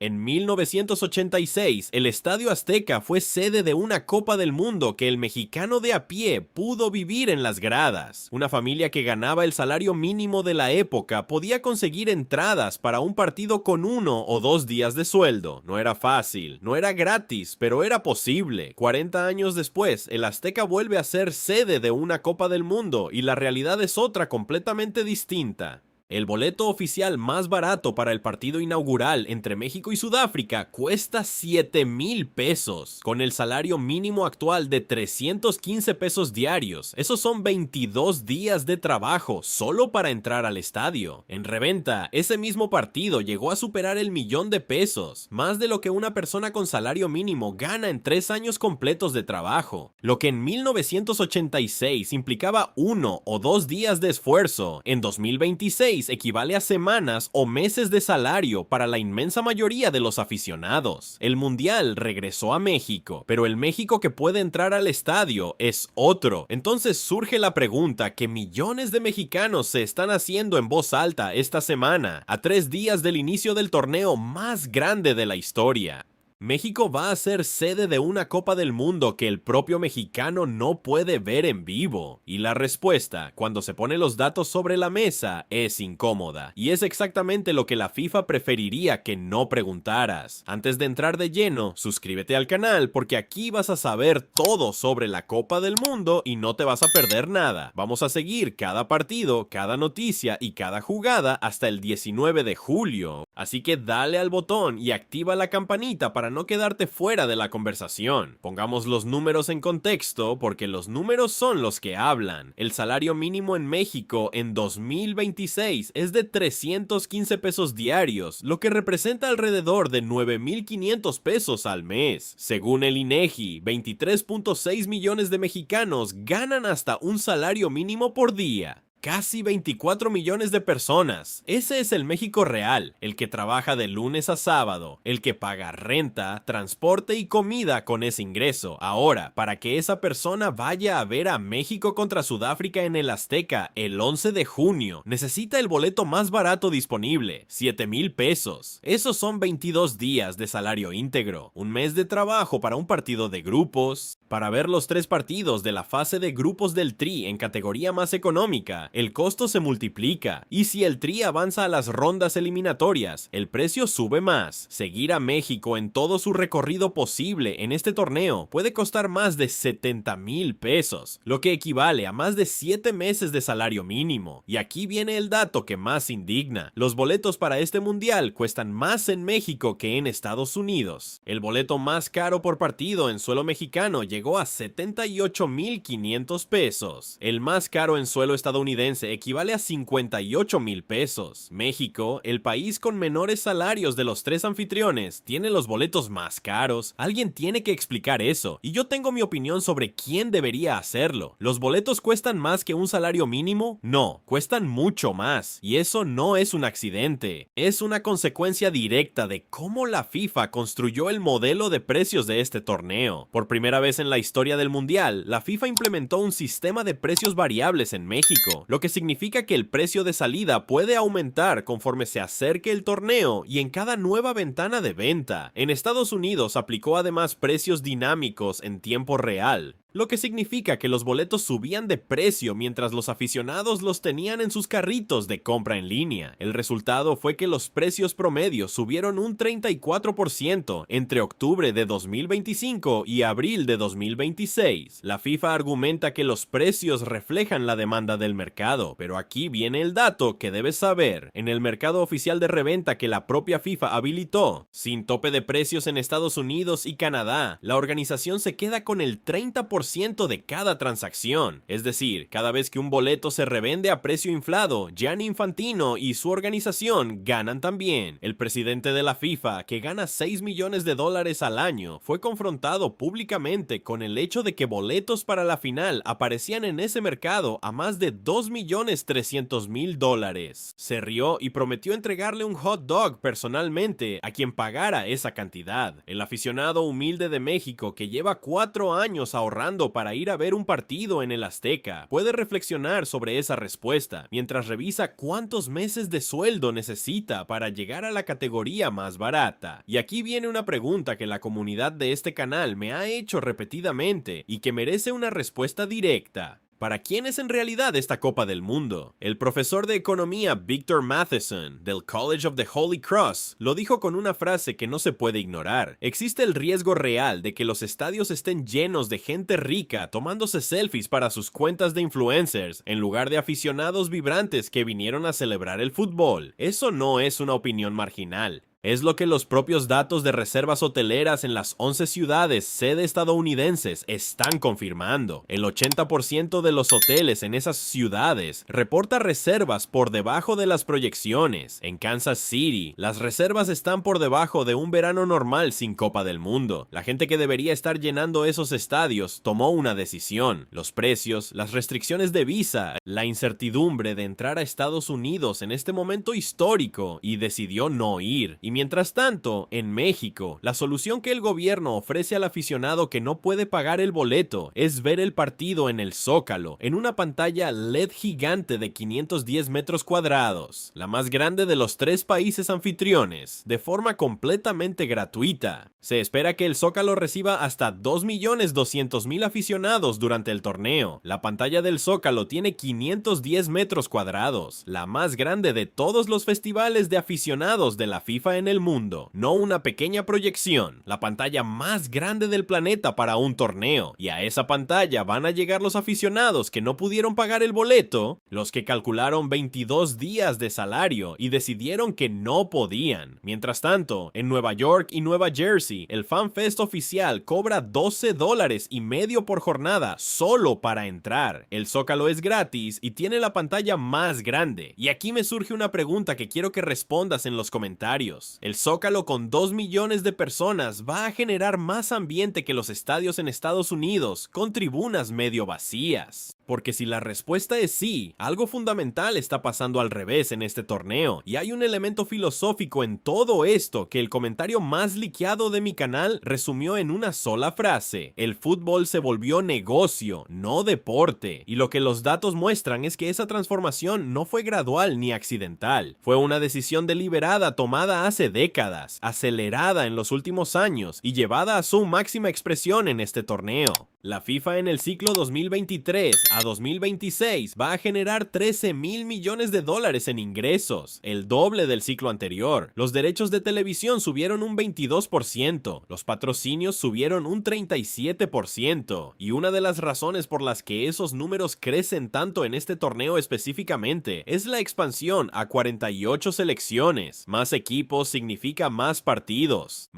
En 1986, el Estadio Azteca fue sede de una Copa del Mundo que el mexicano de a pie pudo vivir en las gradas. Una familia que ganaba el salario mínimo de la época podía conseguir entradas para un partido con 1 o 2 días de sueldo. No era fácil, no era gratis, pero era posible. 40 años después, el Azteca vuelve a ser sede de una Copa del Mundo y la realidad es otra completamente distinta. El boleto oficial más barato para el partido inaugural entre México y Sudáfrica cuesta 7,000 pesos, con el salario mínimo actual de 315 pesos diarios. Esos son 22 días de trabajo solo para entrar al estadio. En reventa, ese mismo partido llegó a superar el 1,000,000 de pesos, más de lo que una persona con salario mínimo gana en 3 años completos de trabajo. Lo que en 1986 implicaba 1 o 2 días de esfuerzo, en 2026 equivale a semanas o meses de salario para la inmensa mayoría de los aficionados. El Mundial regresó a México, pero el México que puede entrar al estadio es otro. Entonces surge la pregunta que millones de mexicanos se están haciendo en voz alta esta semana, a 3 días del inicio del torneo más grande de la historia. México va a ser sede de una Copa del Mundo que el propio mexicano no puede ver en vivo. Y la respuesta, cuando se ponen los datos sobre la mesa, es incómoda. Y es exactamente lo que la FIFA preferiría que no preguntaras. Antes de entrar de lleno, suscríbete al canal porque aquí vas a saber todo sobre la Copa del Mundo y no te vas a perder nada. Vamos a seguir cada partido, cada noticia y cada jugada hasta el 19 de julio. Así que dale al botón y activa la campanita para no quedarte fuera de la conversación. Pongamos los números en contexto porque los números son los que hablan. El salario mínimo en México en 2026 es de 315 pesos diarios, lo que representa alrededor de 9,500 pesos al mes. Según el INEGI, 23,6 millones de mexicanos ganan hasta un salario mínimo por día. Casi 24 millones de personas. Ese es el México real, el que trabaja de lunes a sábado, el que paga renta, transporte y comida con ese ingreso. Ahora, para que esa persona vaya a ver a México contra Sudáfrica en el Azteca el 11 de junio, necesita el boleto más barato disponible, 7,000 pesos. Esos son 22 días de salario íntegro, un mes de trabajo para un partido de grupos. Para ver los 3 partidos de la fase de grupos del Tri en categoría más económica, el costo se multiplica, y si el Tri avanza a las rondas eliminatorias, el precio sube más. Seguir a México en todo su recorrido posible en este torneo puede costar más de 70,000 pesos, lo que equivale a más de 7 meses de salario mínimo. Y aquí viene el dato que más indigna: los boletos para este mundial cuestan más en México que en Estados Unidos. El boleto más caro por partido en suelo mexicano llegó a 78,500 pesos. El más caro en suelo estadounidense equivale a 58,000 pesos. México, el país con menores salarios de los 3 anfitriones, tiene los boletos más caros. Alguien tiene que explicar eso, y yo tengo mi opinión sobre quién debería hacerlo. ¿Los boletos cuestan más que un salario mínimo? No, cuestan mucho más, y eso no es un accidente. Es una consecuencia directa de cómo la FIFA construyó el modelo de precios de este torneo. Por primera vez en la historia del mundial, la FIFA implementó un sistema de precios variables en México, lo que significa que el precio de salida puede aumentar conforme se acerque el torneo y en cada nueva ventana de venta. En Estados Unidos aplicó además precios dinámicos en tiempo real, lo que significa que los boletos subían de precio mientras los aficionados los tenían en sus carritos de compra en línea. El resultado fue que los precios promedios subieron un 34% entre octubre de 2025 y abril de 2026. La FIFA argumenta que los precios reflejan la demanda del mercado, pero aquí viene el dato que debes saber. En el mercado oficial de reventa que la propia FIFA habilitó, sin tope de precios en Estados Unidos y Canadá, la organización se queda con el 30% de cada transacción. Es decir, cada vez que un boleto se revende a precio inflado, Gianni Infantino y su organización ganan también. El presidente de la FIFA, que gana 6 millones de dólares al año, fue confrontado públicamente con el hecho de que boletos para la final aparecían en ese mercado a más de 2,300,000 dólares. Se rió y prometió entregarle un hot dog personalmente a quien pagara esa cantidad. El aficionado humilde de México, que lleva 4 años ahorrando ahorrando para ir a ver un partido en el Azteca? Puede reflexionar sobre esa respuesta mientras revisa cuántos meses de sueldo necesita para llegar a la categoría más barata. Y aquí viene una pregunta que la comunidad de este canal me ha hecho repetidamente y que merece una respuesta directa. ¿Para quién es en realidad esta Copa del Mundo? El profesor de economía Victor Matheson, del College of the Holy Cross, lo dijo con una frase que no se puede ignorar. Existe el riesgo real de que los estadios estén llenos de gente rica tomándose selfies para sus cuentas de influencers, en lugar de aficionados vibrantes que vinieron a celebrar el fútbol. Eso no es una opinión marginal. Es lo que los propios datos de reservas hoteleras en las 11 ciudades sede estadounidenses están confirmando. El 80% de los hoteles en esas ciudades reporta reservas por debajo de las proyecciones. En Kansas City, las reservas están por debajo de un verano normal sin Copa del Mundo. La gente que debería estar llenando esos estadios tomó una decisión. Los precios, las restricciones de visa, la incertidumbre de entrar a Estados Unidos en este momento histórico, y decidió no ir. Y mientras tanto, en México, la solución que el gobierno ofrece al aficionado que no puede pagar el boleto es ver el partido en el Zócalo, en una pantalla LED gigante de 510 metros cuadrados, la más grande de los 3 países anfitriones, de forma completamente gratuita. Se espera que el Zócalo reciba hasta 2.200.000 aficionados durante el torneo. La pantalla del Zócalo tiene 510 metros cuadrados, la más grande de todos los festivales de aficionados de la FIFA en el mundo, no una pequeña proyección, la pantalla más grande del planeta para un torneo, y a esa pantalla van a llegar los aficionados que no pudieron pagar el boleto, los que calcularon 22 días de salario y decidieron que no podían. Mientras tanto, en Nueva York y Nueva Jersey, el FanFest oficial cobra $12.50 por jornada solo para entrar. El Zócalo es gratis y tiene la pantalla más grande. Y aquí me surge una pregunta que quiero que respondas en los comentarios. El Zócalo con 2 millones de personas va a generar más ambiente que los estadios en Estados Unidos, con tribunas medio vacías. Porque si la respuesta es sí, algo fundamental está pasando al revés en este torneo, y hay un elemento filosófico en todo esto que el comentario más liqueado de mi canal resumió en una sola frase: el fútbol se volvió negocio, no deporte, y lo que los datos muestran es que esa transformación no fue gradual ni accidental, fue una decisión deliberada tomada hace décadas, acelerada en los últimos años y llevada a su máxima expresión en este torneo. La FIFA en el ciclo 2023 a 2026 va a generar 13.000 millones de dólares en ingresos, el doble del ciclo anterior. Los derechos de televisión subieron un 22%, los patrocinios subieron un 37%, y una de las razones por las que esos números crecen tanto en este torneo específicamente es la expansión a 48 selecciones. Más equipos significa más partidos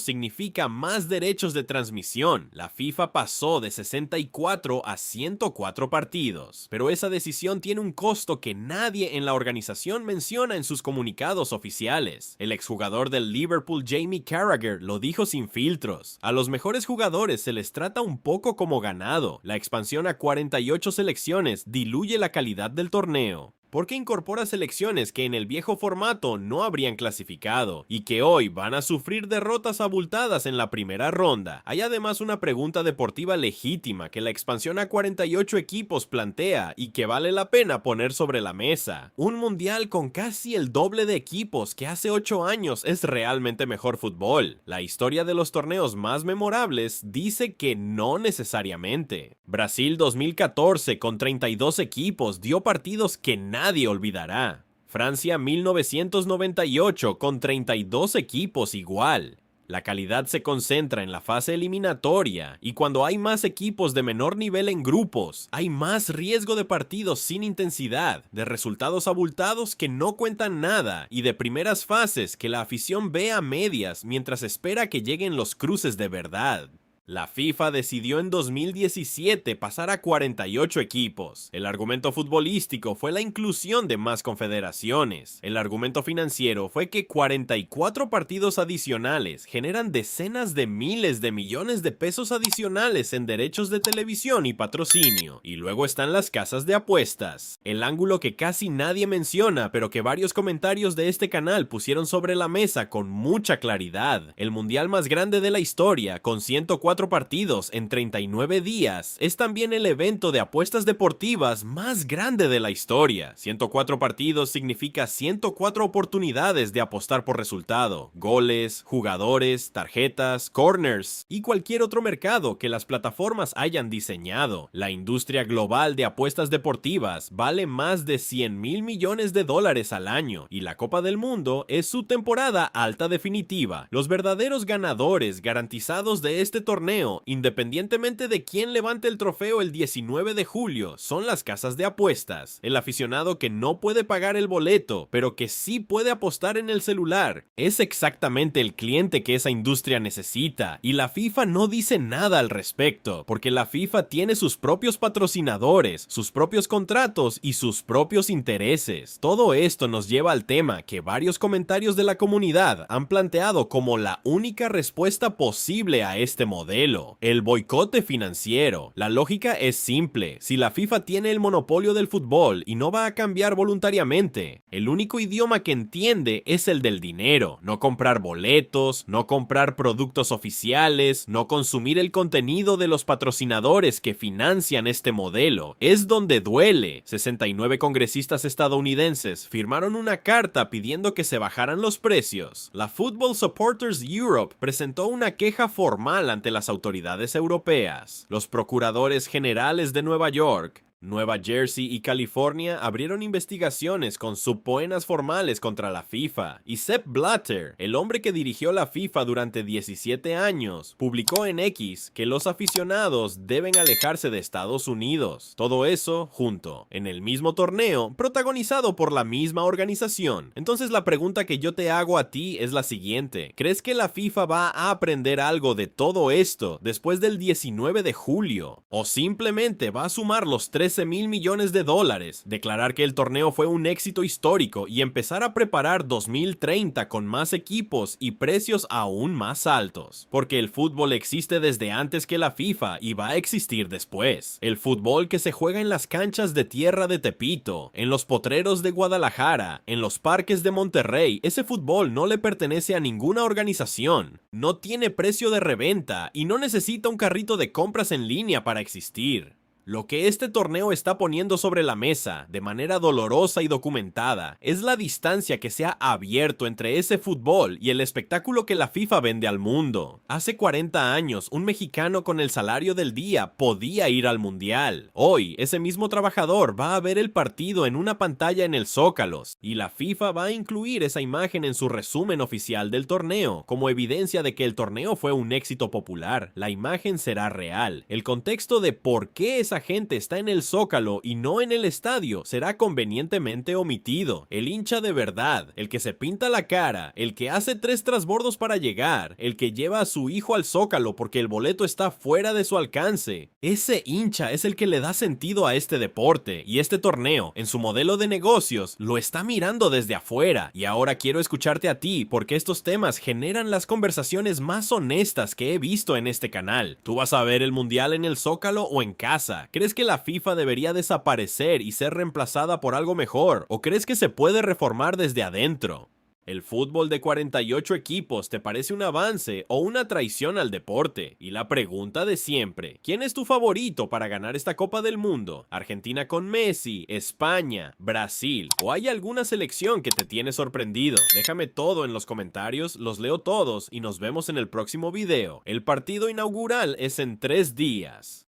significa más derechos de transmisión. La FIFA pasó de 64 a 104 partidos, pero esa decisión tiene un costo que nadie en la organización menciona en sus comunicados oficiales. El exjugador del Liverpool Jamie Carragher lo dijo sin filtros: a los mejores jugadores se les trata un poco como ganado. La expansión a 48 selecciones diluye la calidad del torneo, porque incorpora selecciones que en el viejo formato no habrían clasificado y que hoy van a sufrir derrotas abultadas en la primera ronda. Hay además una pregunta deportiva legítima que la expansión a 48 equipos plantea y que vale la pena poner sobre la mesa. ¿Un mundial con casi el doble de equipos que hace 8 años es realmente mejor fútbol? La historia de los torneos más memorables dice que no necesariamente. Brasil 2014 con 32 equipos dio partidos que nadie olvidará. Francia 1998 con 32 equipos igual. La calidad se concentra en la fase eliminatoria, y cuando hay más equipos de menor nivel en grupos, hay más riesgo de partidos sin intensidad, de resultados abultados que no cuentan nada y de primeras fases que la afición ve a medias mientras espera que lleguen los cruces de verdad. La FIFA decidió en 2017 pasar a 48 equipos. El argumento futbolístico fue la inclusión de más confederaciones. El argumento financiero fue que 44 partidos adicionales generan decenas de miles de millones de pesos adicionales en derechos de televisión y patrocinio. Y luego están las casas de apuestas. El ángulo que casi nadie menciona, pero que varios comentarios de este canal pusieron sobre la mesa con mucha claridad. El mundial más grande de la historia, con 104 104 partidos en 39 días, es también el evento de apuestas deportivas más grande de la historia. 104 partidos significa 104 oportunidades de apostar por resultado, goles, jugadores, tarjetas, corners y cualquier otro mercado que las plataformas hayan diseñado. La industria global de apuestas deportivas vale más de 100 mil millones de dólares al año y la Copa del Mundo es su temporada alta definitiva. Los verdaderos ganadores garantizados de este torneo, independientemente de quién levante el trofeo el 19 de julio, son las casas de apuestas. El aficionado que no puede pagar el boleto, pero que sí puede apostar en el celular, es exactamente el cliente que esa industria necesita, y la FIFA no dice nada al respecto, porque la FIFA tiene sus propios patrocinadores, sus propios contratos y sus propios intereses. Todo esto nos lleva al tema que varios comentarios de la comunidad han planteado como la única respuesta posible a este modelo: el boicote financiero. La lógica es simple: si la FIFA tiene el monopolio del fútbol y no va a cambiar voluntariamente, el único idioma que entiende es el del dinero. No comprar boletos, no comprar productos oficiales, no consumir el contenido de los patrocinadores que financian este modelo. Es donde duele. 69 congresistas estadounidenses firmaron una carta pidiendo que se bajaran los precios. La Football Supporters Europe presentó una queja formal ante las autoridades europeas. Los procuradores generales de Nueva York, Nueva Jersey y California abrieron investigaciones con subpoenas formales contra la FIFA, y Sepp Blatter, el hombre que dirigió la FIFA durante 17 años, publicó en X que los aficionados deben alejarse de Estados Unidos. Todo eso junto, en el mismo torneo, protagonizado por la misma organización. Entonces la pregunta que yo te hago a ti es la siguiente: ¿crees que la FIFA va a aprender algo de todo esto después del 19 de julio? ¿O simplemente va a sumar los 13 mil millones de dólares, declarar que el torneo fue un éxito histórico y empezar a preparar 2030 con más equipos y precios aún más altos? Porque el fútbol existe desde antes que la FIFA y va a existir después. El fútbol que se juega en las canchas de tierra de Tepito, en los potreros de Guadalajara, en los parques de Monterrey, ese fútbol no le pertenece a ninguna organización, no tiene precio de reventa y no necesita un carrito de compras en línea para existir. Lo que este torneo está poniendo sobre la mesa, de manera dolorosa y documentada, es la distancia que se ha abierto entre ese fútbol y el espectáculo que la FIFA vende al mundo. Hace 40 años, un mexicano con el salario del día podía ir al mundial. Hoy, ese mismo trabajador va a ver el partido en una pantalla en el Zócalo, y la FIFA va a incluir esa imagen en su resumen oficial del torneo, como evidencia de que el torneo fue un éxito popular. La imagen será real. El contexto de por qué esa gente está en el Zócalo y no en el estadio será convenientemente omitido. El hincha de verdad, el que se pinta la cara, el que hace 3 transbordos para llegar, el que lleva a su hijo al Zócalo porque el boleto está fuera de su alcance, ese hincha es el que le da sentido a este deporte, y este torneo, en su modelo de negocios, lo está mirando desde afuera. Y ahora quiero escucharte a ti, porque estos temas generan las conversaciones más honestas que he visto en este canal. ¿Tú vas a ver el mundial en el Zócalo o en casa? ¿Crees que la FIFA debería desaparecer y ser reemplazada por algo mejor? ¿O crees que se puede reformar desde adentro? ¿El fútbol de 48 equipos te parece un avance o una traición al deporte? Y la pregunta de siempre: ¿quién es tu favorito para ganar esta Copa del Mundo? ¿Argentina con Messi, España, Brasil, o hay alguna selección que te tiene sorprendido? Déjame todo en los comentarios, los leo todos y nos vemos en el próximo video. El partido inaugural es en 3 días.